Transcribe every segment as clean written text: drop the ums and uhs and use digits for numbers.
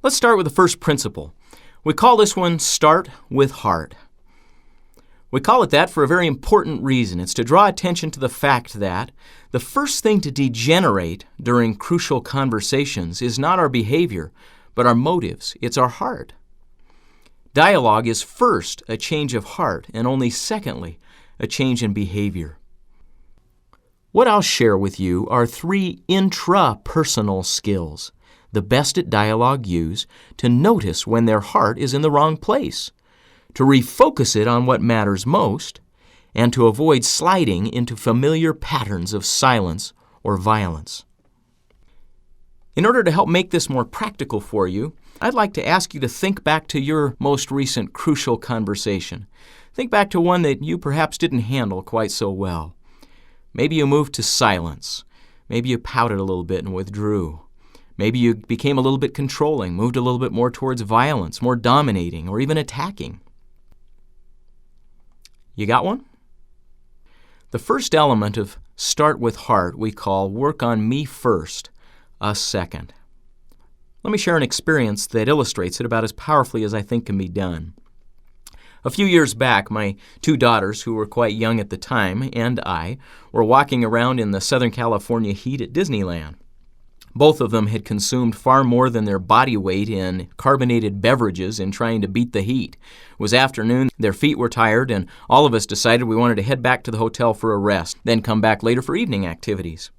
Let's start with the first principle. We call this one Start with Heart. We call it that for a very important reason. It's to draw attention to the fact that the first thing to degenerate during crucial conversations is not our behavior, but our motives. It's our heart. Dialogue is first a change of heart, and only secondly, a change in behavior. What I'll share with you are 3 intrapersonal skills the best at dialogue use to notice when their heart is in the wrong place, to refocus it on what matters most, and to avoid sliding into familiar patterns of silence or violence. In order to help make this more practical for you, I'd like to ask you to think back to your most recent crucial conversation. Think back to one that you perhaps didn't handle quite so well. Maybe you moved to silence. Maybe you pouted a little bit and withdrew. Maybe you became a little bit controlling, moved a little bit more towards violence, more dominating, or even attacking. You got one? The first element of Start with Heart we call Work on Me First, Us Second. Let me share an experience that illustrates it about as powerfully as I think can be done. A few years back, my 2 daughters, who were quite young at the time, and I, were walking around in the Southern California heat at Disneyland. Both of them had consumed far more than their body weight in carbonated beverages in trying to beat the heat. It was afternoon, their feet were tired, and all of us decided we wanted to head back to the hotel for a rest, then come back later for evening activities.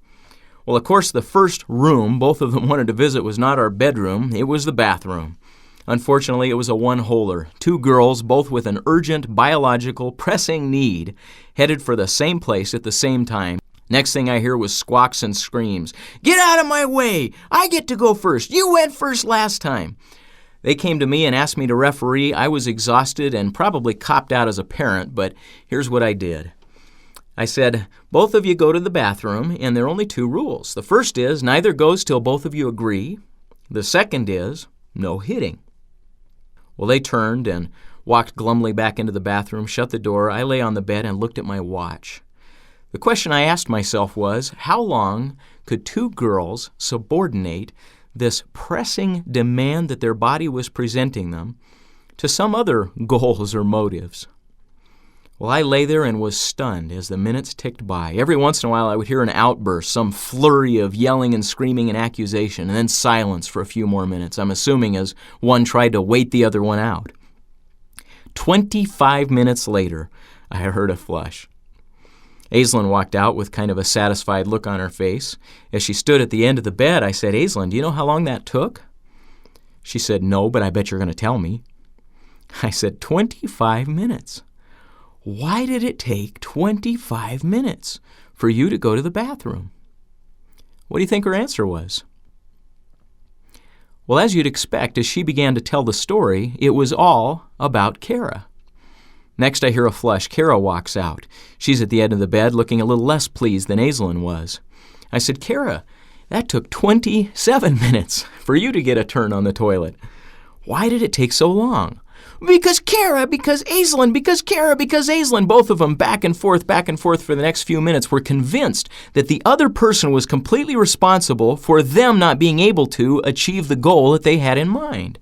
Well, of course, the first room both of them wanted to visit was not our bedroom, it was the bathroom. Unfortunately, it was a one-holer. 2 girls, both with an urgent, biological, pressing need, headed for the same place at the same time. Next thing I hear was squawks and screams. "Get out of my way! I get to go first! You went first last time!" They came to me and asked me to referee. I was exhausted and probably copped out as a parent, but here's what I did. I said, "Both of you go to the bathroom, and there are only 2 rules. The first is, neither goes till both of you agree. The second is, no hitting." Well, they turned and walked glumly back into the bathroom, shut the door. I lay on the bed and looked at my watch. The question I asked myself was, how long could 2 girls subordinate this pressing demand that their body was presenting them to some other goals or motives? Well, I lay there and was stunned as the minutes ticked by. Every once in a while I would hear an outburst, some flurry of yelling and screaming and accusation, and then silence for a few more minutes, I'm assuming as one tried to wait the other one out. 25 minutes later, I heard a flush. Aislinn walked out with kind of a satisfied look on her face. As she stood at the end of the bed, I said, "Aislinn, do you know how long that took?" She said, "No, but I bet you're going to tell me." I said, 25 minutes. Why did it take 25 minutes for you to go to the bathroom? What do you think her answer was? Well, as you'd expect, as she began to tell the story, it was all about Kara. Next, I hear a flush. Kara walks out. She's at the end of the bed, looking a little less pleased than Aislinn was. I said, "Kara, that took 27 minutes for you to get a turn on the toilet. Why did it take so long?" "Because Kara, because Aislinn, because Kara, because Aislinn." Both of them back and forth for the next few minutes were convinced that the other person was completely responsible for them not being able to achieve the goal that they had in mind.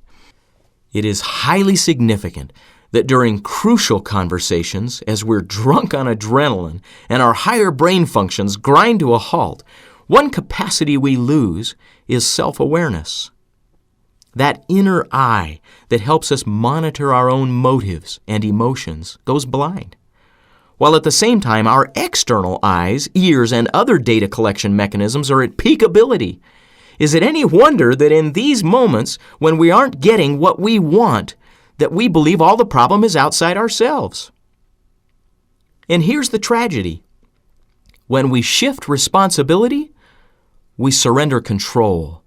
It is highly significant that during crucial conversations, as we're drunk on adrenaline and our higher brain functions grind to a halt, one capacity we lose is self-awareness. That inner eye that helps us monitor our own motives and emotions goes blind. While at the same time, our external eyes, ears, and other data collection mechanisms are at peak ability. Is it any wonder that in these moments, when we aren't getting what we want, that we believe all the problem is outside ourselves? And here's the tragedy. When we shift responsibility, we surrender control.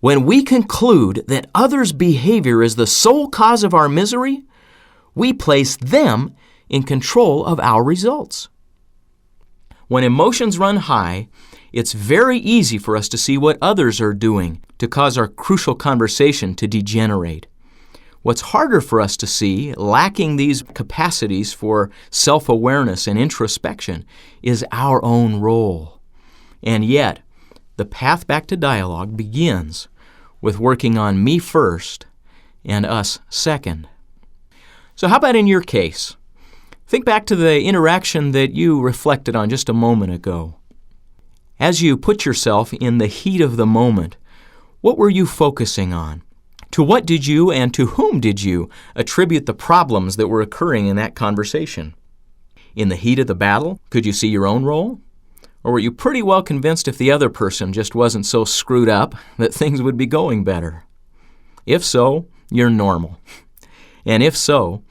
When we conclude that others' behavior is the sole cause of our misery, we place them in control of our results. When emotions run high, it's very easy for us to see what others are doing to cause our crucial conversation to degenerate. What's harder for us to see, lacking these capacities for self-awareness and introspection, is our own role. And yet, the path back to dialogue begins with working on me first and us second. So how about in your case? Think back to the interaction that you reflected on just a moment ago. As you put yourself in the heat of the moment, what were you focusing on? To what did you and to whom did you attribute the problems that were occurring in that conversation? In the heat of the battle, could you see your own role? Or were you pretty well convinced if the other person just wasn't so screwed up that things would be going better? If so, you're normal. And if so,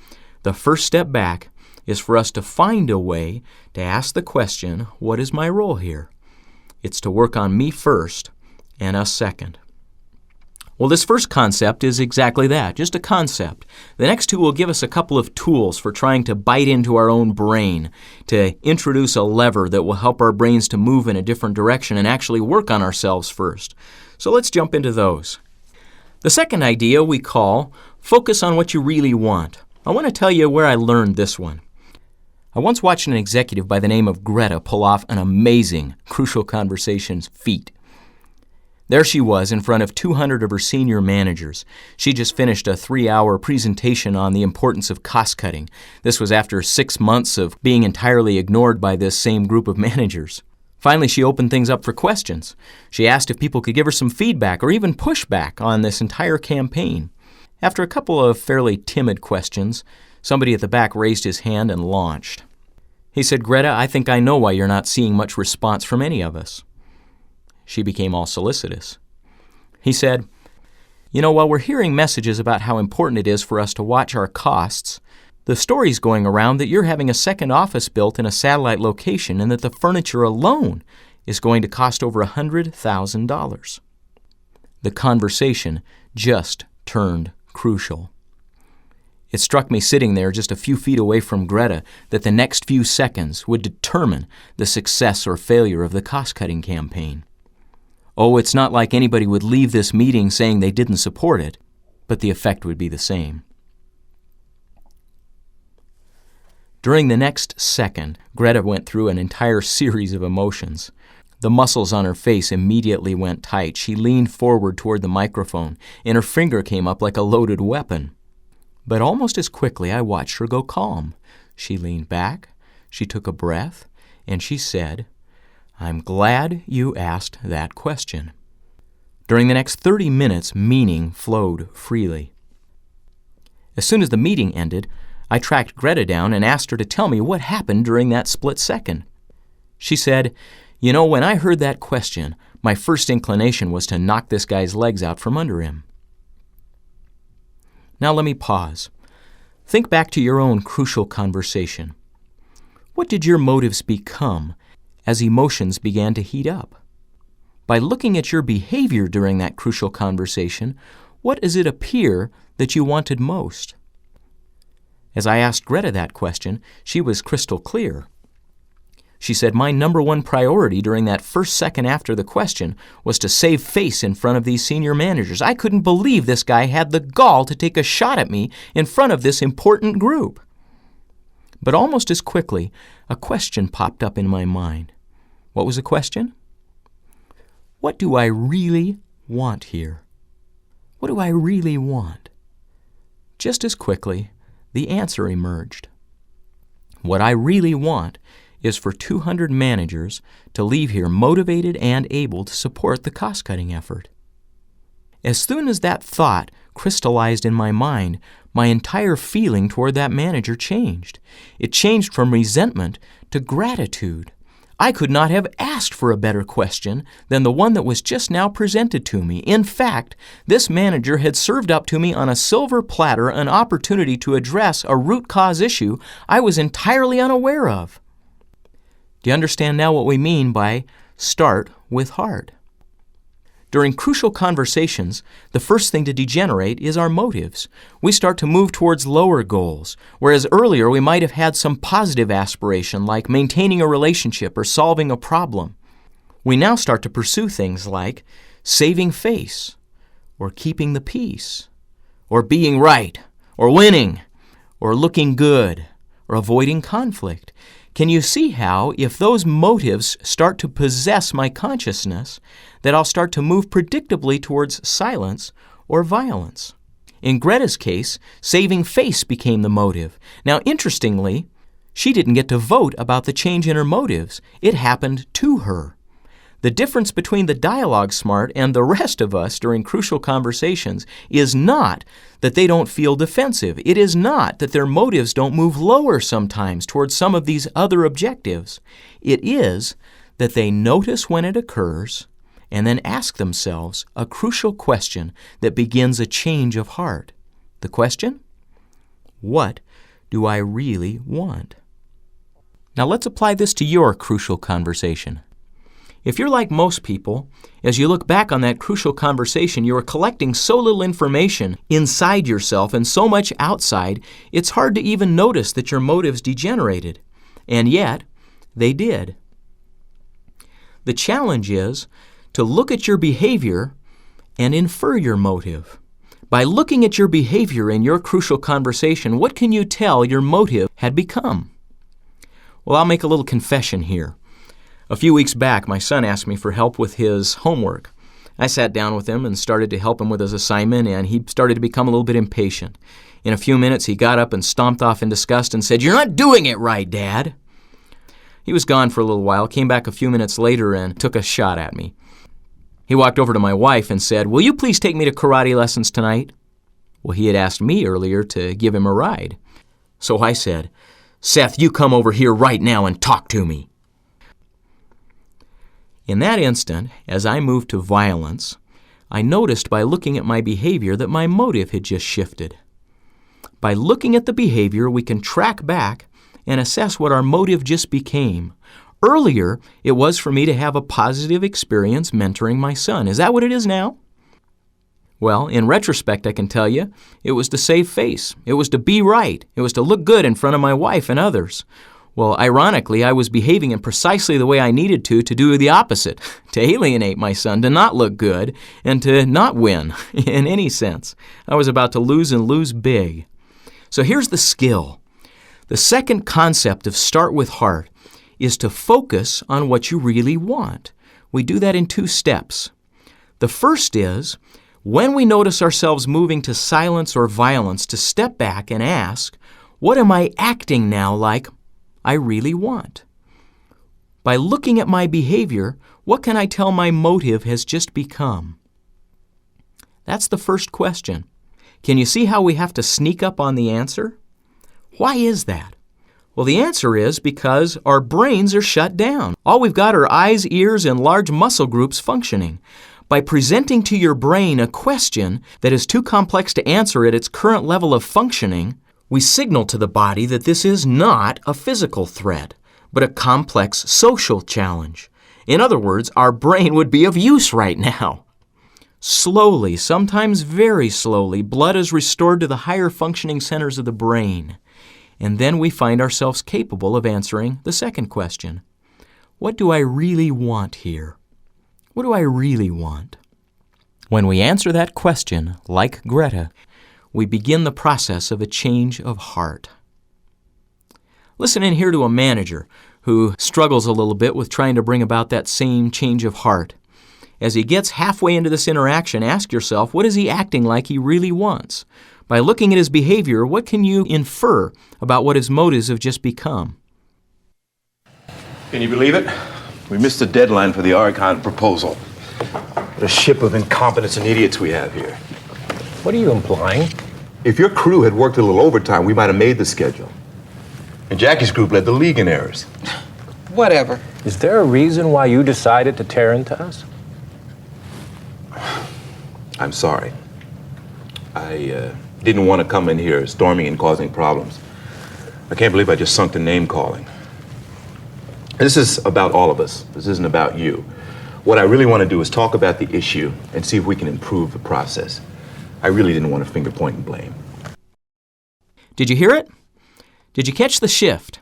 the first step back is for us to find a way to ask the question, what is my role here? It's to work on me first and us second. Well, this first concept is exactly that, just a concept. The next two will give us a couple of tools for trying to bite into our own brain, to introduce a lever that will help our brains to move in a different direction and actually work on ourselves first. So let's jump into those. The second idea we call focus on what you really want. I want to tell you where I learned this one. I once watched an executive by the name of Greta pull off an amazing Crucial Conversations feat. There she was in front of 200 of her senior managers. She just finished a 3-hour presentation on the importance of cost cutting. This was after 6 months of being entirely ignored by this same group of managers. Finally, she opened things up for questions. She asked if people could give her some feedback or even pushback on this entire campaign. After a couple of fairly timid questions, somebody at the back raised his hand and launched. He said, "Greta, I think I know why you're not seeing much response from any of us." She became all solicitous. He said, "While we're hearing messages about how important it is for us to watch our costs, the story's going around that you're having a second office built in a satellite location and that the furniture alone is going to cost over $100,000. The conversation just turned crucial. It struck me sitting there just a few feet away from Greta that the next few seconds would determine the success or failure of the cost-cutting campaign. Oh, it's not like anybody would leave this meeting saying they didn't support it, but the effect would be the same. During the next second, Greta went through an entire series of emotions. The muscles on her face immediately went tight. She leaned forward toward the microphone, and her finger came up like a loaded weapon. But almost as quickly, I watched her go calm. She leaned back, she took a breath, and she said, "I'm glad you asked that question." During the next 30 minutes, meaning flowed freely. As soon as the meeting ended, I tracked Greta down and asked her to tell me what happened during that split second. She said, "When I heard that question, my first inclination was to knock this guy's legs out from under him." Now let me pause. Think back to your own crucial conversation. What did your motives become as emotions began to heat up? By looking at your behavior during that crucial conversation, what does it appear that you wanted most? As I asked Greta that question, she was crystal clear. She said, "My number one priority during that first second after the question was to save face in front of these senior managers. I couldn't believe this guy had the gall to take a shot at me in front of this important group." But almost as quickly, a question popped up in my mind. What was the question? What do I really want here? What do I really want? Just as quickly, the answer emerged. What I really want is for 200 managers to leave here motivated and able to support the cost-cutting effort. As soon as that thought crystallized in my mind, my entire feeling toward that manager changed. It changed from resentment to gratitude. I could not have asked for a better question than the one that was just now presented to me. In fact, this manager had served up to me on a silver platter an opportunity to address a root cause issue I was entirely unaware of. Do you understand now what we mean by start with heart? During crucial conversations, the first thing to degenerate is our motives. We start to move towards lower goals, whereas earlier we might have had some positive aspiration like maintaining a relationship or solving a problem. We now start to pursue things like saving face, or keeping the peace, or being right, or winning, or looking good, or avoiding conflict. Can you see how, if those motives start to possess my consciousness, that I'll start to move predictably towards silence or violence? In Greta's case, saving face became the motive. Now, interestingly, she didn't get to vote about the change in her motives. It happened to her. The difference between the dialogue smart and the rest of us during crucial conversations is not that they don't feel defensive. It is not that their motives don't move lower sometimes towards some of these other objectives. It is that they notice when it occurs and then ask themselves a crucial question that begins a change of heart. The question? What do I really want? Now let's apply this to your crucial conversation. If you're like most people, as you look back on that crucial conversation, you are collecting so little information inside yourself and so much outside, it's hard to even notice that your motives degenerated. And yet, they did. The challenge is to look at your behavior and infer your motive. By looking at your behavior in your crucial conversation, what can you tell your motive had become? Well, I'll make a little confession here. A few weeks back, my son asked me for help with his homework. I sat down with him and started to help him with his assignment, and he started to become a little bit impatient. In a few minutes, he got up and stomped off in disgust and said, "You're not doing it right, Dad." He was gone for a little while, came back a few minutes later and took a shot at me. He walked over to my wife and said, "Will you please take me to karate lessons tonight?" Well, he had asked me earlier to give him a ride. So I said, "Seth, you come over here right now and talk to me." In that instant, as I moved to violence, I noticed by looking at my behavior that my motive had just shifted. By looking at the behavior, we can track back and assess what our motive just became. Earlier, it was for me to have a positive experience mentoring my son. Is that what it is now? Well, in retrospect, I can tell you, it was to save face. It was to be right. It was to look good in front of my wife and others. Well, ironically, I was behaving in precisely the way I needed to do the opposite, to alienate my son, to not look good, and to not win in any sense. I was about to lose and lose big. So here's the skill. The second concept of Start with Heart is to focus on what you really want. We do that in 2 steps. The first is, when we notice ourselves moving to silence or violence, to step back and ask, what am I acting now like I really want? By looking at my behavior, what can I tell my motive has just become? That's the first question. Can you see how we have to sneak up on the answer? Why is that? Well, the answer is because our brains are shut down. All we've got are eyes, ears, and large muscle groups functioning. By presenting to your brain a question that is too complex to answer at its current level of functioning, we signal to the body that this is not a physical threat, but a complex social challenge. In other words, our brain would be of use right now. Slowly, sometimes very slowly, blood is restored to the higher functioning centers of the brain. And then we find ourselves capable of answering the second question. What do I really want here? What do I really want? When we answer that question, like Greta, we begin the process of a change of heart. Listen in here to a manager who struggles a little bit with trying to bring about that same change of heart. As he gets halfway into this interaction, ask yourself, what is he acting like he really wants? By looking at his behavior, what can you infer about what his motives have just become? Can you believe it? We missed the deadline for the Archon proposal. What a ship of incompetence and idiots we have here. What are you implying? If your crew had worked a little overtime, we might have made the schedule. And Jackie's group led the league in errors. Whatever. Is there a reason why you decided to tear into us? I'm sorry. I didn't want to come in here storming and causing problems. I can't believe I just sunk to name calling. This is about all of us. This isn't about you. What I really want to do is talk about the issue and see if we can improve the process. I really didn't want to finger point and blame. Did you hear it? Did you catch the shift?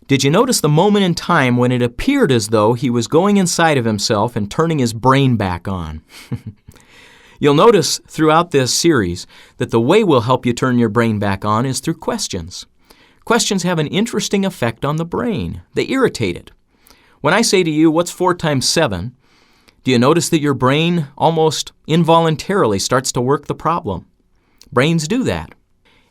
Did you notice the moment in time when it appeared as though he was going inside of himself and turning his brain back on? You'll notice throughout this series that the way we'll help you turn your brain back on is through questions. Questions have an interesting effect on the brain. They irritate it. When I say to you, what's 4 times 7? Do you notice that your brain almost involuntarily starts to work the problem? Brains do that.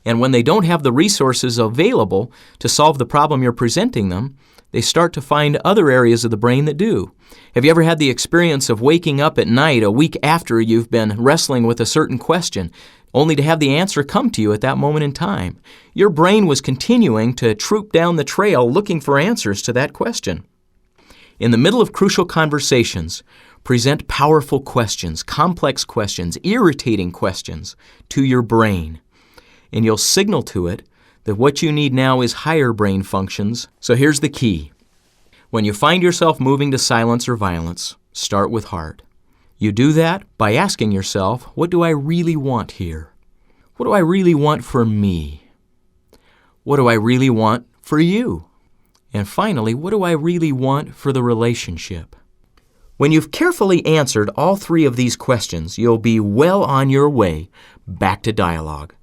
And when they don't have the resources available to solve the problem you're presenting them, they start to find other areas of the brain that do. Have you ever had the experience of waking up at night a week after you've been wrestling with a certain question, only to have the answer come to you at that moment in time? Your brain was continuing to troop down the trail looking for answers to that question. In the middle of crucial conversations, present powerful questions, complex questions, irritating questions to your brain. And you'll signal to it that what you need now is higher brain functions. So here's the key. When you find yourself moving to silence or violence, start with heart. You do that by asking yourself, what do I really want here? What do I really want for me? What do I really want for you? And finally, what do I really want for the relationship? When you've carefully answered all 3 of these questions, you'll be well on your way back to dialogue.